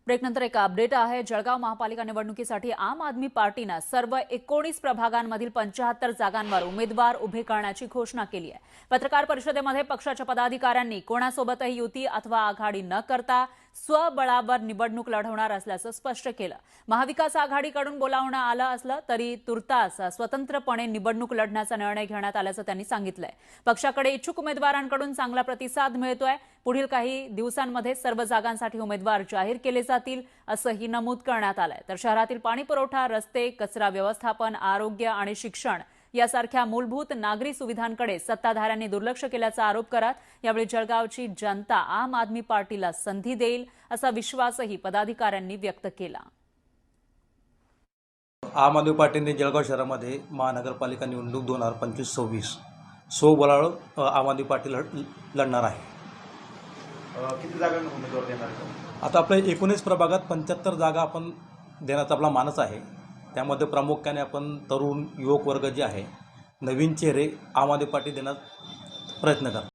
ब्रेकनंतर एक अपडेट आहे। जळगाव महापालिका निवडणुकीसाठी आम आदमी पार्टीने सर्व 19 प्रभागांमधील 75 जागांवर उमेदवार उभे करण्याची घोषणा केली आहे। पत्रकार परिषदेमध्ये पक्षाच्या पदाधिकाऱ्यांनी कोणासोबतही युती अथवा आघाडी न करता स्वबळावर निवडणूक लढवणार असल्याचं स्पष्ट केलं। महाविकास आघाडीकडून बोलावण्यात आलं असलं तरी तुर्तास स्वतंत्रपणे निवडणूक लढण्याचा निर्णय घेण्यात आल्याचं त्यांनी सांगितलंय। पक्षाकडे इच्छुक उमेदवारांकडून चांगला प्रतिसाद मिळतोय। पुढील काही दिवसांमध्ये सर्व जागांसाठी उमेदवार जाहीर केले जातील असंही नमूद करण्यात आलंय। तर शहरातील पाणी पुरवठा, रस्ते, कचरा व्यवस्थापन, आरोग्य आणि शिक्षण यासारख्या मूलभूत नागरी सुविधांकडे सत्ताधाऱ्यांनी दुर्लक्ष केल्याचा आरोप करत यावेळी जळगावची जनता आम आदमी पार्टीला संधी देईल असा विश्वासही पदाधिकाऱ्यांनी व्यक्त केला। आम आदमी पार्टीने जळगाव शहरामध्ये महानगरपालिका निवडणूक 2025-26 स्वबळावर आम आदमी पार्टी लढणार आहे। किती जागा उमेदवार देणार आहे? आता आपल्या 19 प्रभागात 75 जागा आपण देण्याचा आपला मानस आहे। त्यामध्ये प्रामुख्याने आपण तरुण युवक वर्ग जे आहे, नवीन चेहरे आम आदमी पार्टी देण्याचा प्रयत्न करतो।